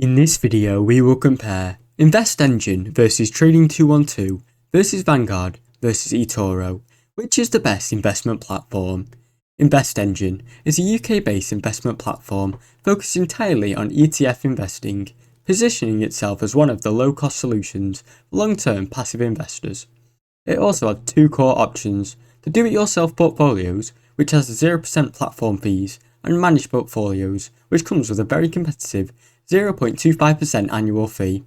In this video, we will compare Investengine versus Trading 212 versus Vanguard versus Etoro, which is the best investment platform. Investengine is a UK-based investment platform focused entirely on ETF investing, positioning itself as one of the low-cost solutions for long-term passive investors. It also has two core options: the do-it-yourself portfolios, which has 0% platform fees, and managed portfolios, which comes with a very competitive 0.25% annual fee,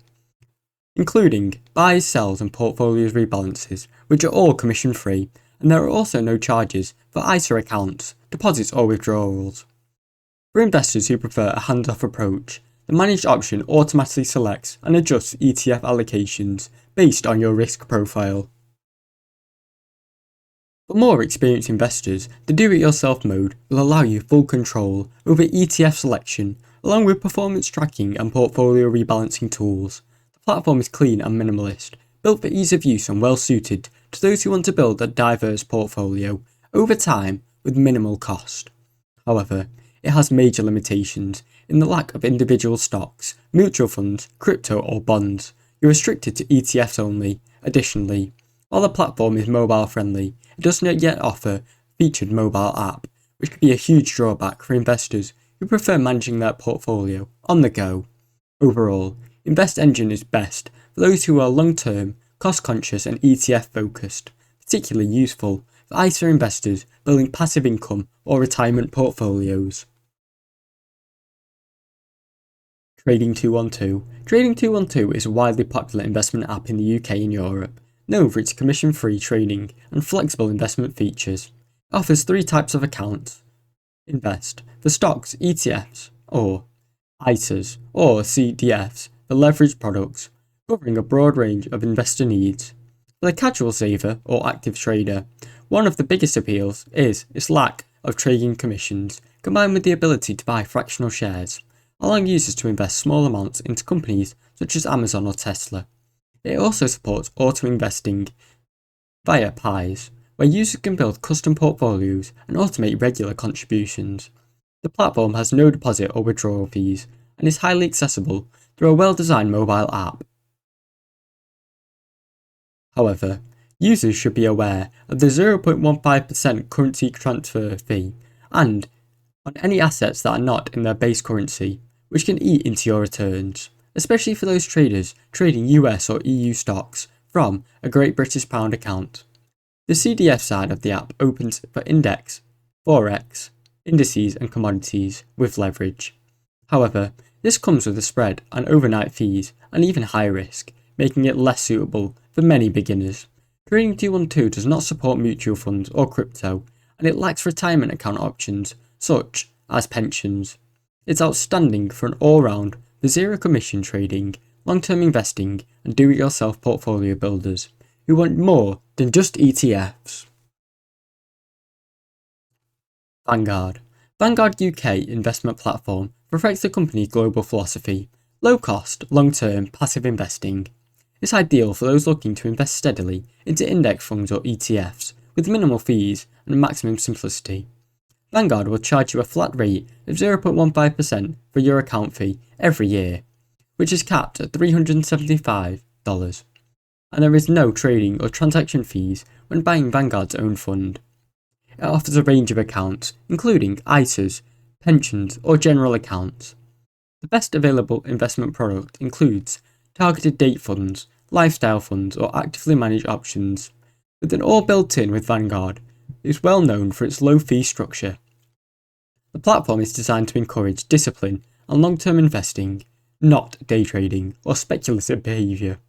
including buys, sells and portfolios rebalances, which are all commission free, and there are also no charges for ISA accounts, deposits or withdrawals. For investors who prefer a hands-off approach, the managed option automatically selects and adjusts ETF allocations based on your risk profile. For more experienced investors, the do-it-yourself mode will allow you full control over ETF selection, along with performance tracking and portfolio rebalancing tools. The platform is clean and minimalist, built for ease of use and well suited to those who want to build a diverse portfolio over time with minimal cost. However, it has major limitations in the lack of individual stocks, mutual funds, crypto or bonds. You're restricted to ETFs only. Additionally, while the platform is mobile friendly, it does not yet offer a featured mobile app, which could be a huge drawback for investors who prefer managing their portfolio on the go. Overall, Investengine is best for those who are long-term, cost-conscious and ETF-focused, particularly useful for ISA investors building passive income or retirement portfolios. Trading 212. Trading 212 is a widely popular investment app in the UK and Europe, known for its commission-free trading and flexible investment features. It offers three types of accounts: Invest for stocks, ETFs, or ISAs, or CDFs for leveraged products, covering a broad range of investor needs. For the casual saver or active trader, one of the biggest appeals is its lack of trading commissions, combined with the ability to buy fractional shares, allowing users to invest small amounts into companies such as Amazon or Tesla. It also supports auto-investing via PIEs, where users can build custom portfolios and automate regular contributions. The platform has no deposit or withdrawal fees and is highly accessible through a well-designed mobile app. However, users should be aware of the 0.15% currency transfer fee and on any assets that are not in their base currency, which can eat into your returns, especially for those traders trading US or EU stocks from a Great British Pound account. The CDF side of the app opens for index, forex, indices and commodities with leverage. However, this comes with a spread and overnight fees and even high risk, making it less suitable for many beginners. Trading 212 does not support mutual funds or crypto, and it lacks retirement account options such as pensions. It's outstanding for an all-round for zero commission trading, long-term investing and do-it-yourself portfolio builders who want more than just ETFs. Vanguard. Vanguard UK investment platform reflects the company's global philosophy: low cost, long-term passive investing. It's ideal for those looking to invest steadily into index funds or ETFs with minimal fees and maximum simplicity. Vanguard will charge you a flat rate of 0.15% for your account fee every year, which is capped at $375, and there is no trading or transaction fees when buying Vanguard's own fund. It offers a range of accounts, including ISAs, pensions or general accounts. The best available investment product includes targeted date funds, lifestyle funds or actively managed options. With it all built in with Vanguard, it is well known for its low fee structure. The platform is designed to encourage discipline and long-term investing, not day trading or speculative behaviour.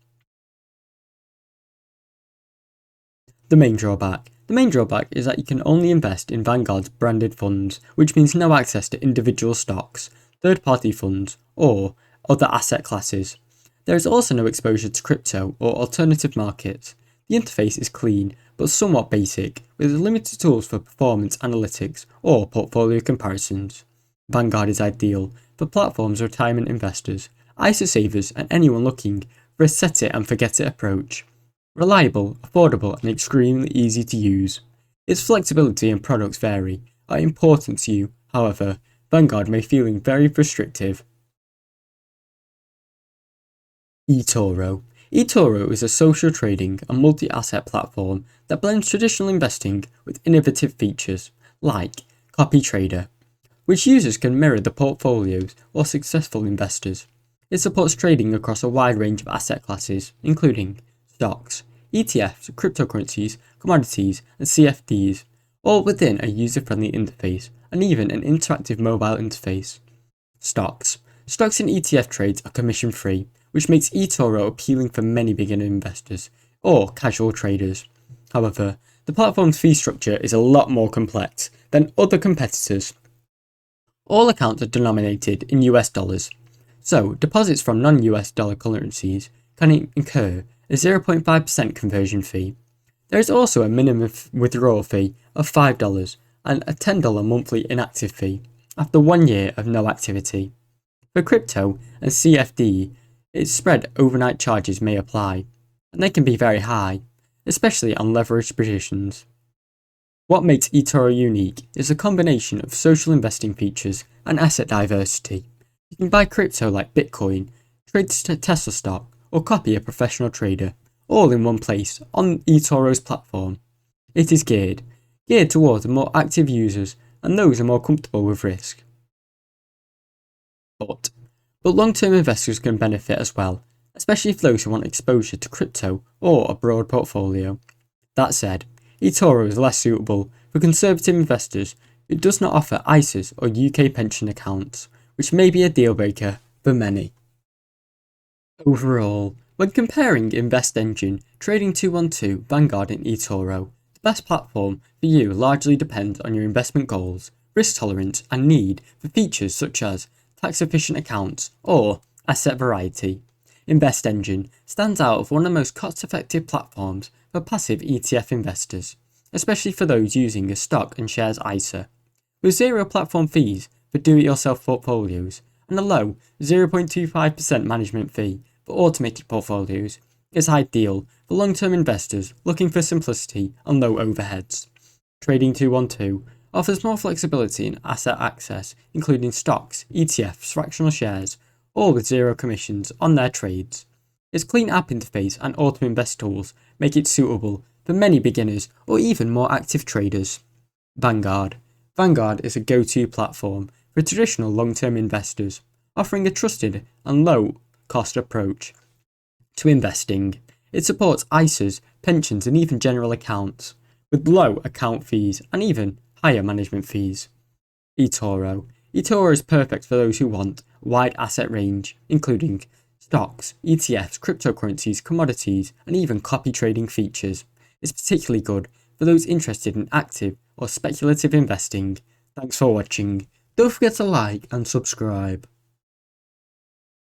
The main drawback is that you can only invest in Vanguard's branded funds, which means no access to individual stocks, third-party funds, or other asset classes. There is also no exposure to crypto or alternative markets. The interface is clean but somewhat basic, with limited tools for performance analytics or portfolio comparisons. Vanguard is ideal for platforms, retirement investors, ISA savers and anyone looking for a set it and forget it approach. Reliable, affordable and extremely easy to use. Its flexibility and products vary are important to you. However, Vanguard may feel very restrictive Etoro. Etoro is a social trading and multi-asset platform that blends traditional investing with innovative features like copy trader, which users can mirror the portfolios of successful investors. It supports trading across a wide range of asset classes, including stocks, ETFs, cryptocurrencies, commodities, and CFDs, all within a user-friendly interface and even an interactive mobile interface. Stocks. Stocks and ETF trades are commission-free, which makes eToro appealing for many beginner investors or casual traders. However, the platform's fee structure is a lot more complex than other competitors. All accounts are denominated in US dollars, so deposits from non-US dollar currencies can incur a 0.5% conversion fee. There is also a minimum withdrawal fee of $5 and a $10 monthly inactive fee after 1 year of no activity. For crypto and CFD, its spread overnight charges may apply, and they can be very high, especially on leveraged positions. What makes eToro unique is a combination of social investing features and asset diversity. You can buy crypto like Bitcoin, trade Tesla stock, or copy a professional trader, all in one place on eToro's platform. It is geared towards more active users and those who are more comfortable with risk. But long-term investors can benefit as well, especially for those who want exposure to crypto or a broad portfolio. That said, eToro is less suitable for conservative investors who does not offer ISAs or UK pension accounts, which may be a deal breaker for many. Overall, when comparing Investengine, Trading 212, Vanguard and eToro, the best platform for you largely depends on your investment goals, risk tolerance and need for features such as tax-efficient accounts or asset variety. Investengine stands out as one of the most cost-effective platforms for passive ETF investors, especially for those using a stock and shares ISA. With zero platform fees for do-it-yourself portfolios and a low 0.25% management fee for automated portfolios, it's ideal for long-term investors looking for simplicity and low overheads. Trading 212 offers more flexibility in asset access, including stocks, ETFs, fractional shares, all with zero commissions on their trades. Its clean app interface and auto-invest tools make it suitable for many beginners or even more active traders. Vanguard. Vanguard is a go-to platform for traditional long-term investors, offering a trusted and low-cost approach to investing. It supports ISAs, pensions and even general accounts, with low account fees and even higher management fees. eToro. eToro is perfect for those who want a wide asset range, including stocks, ETFs, cryptocurrencies, commodities, and even copy trading features. It's particularly good for those interested in active or speculative investing. Thanks for watching. Don't forget to like and subscribe.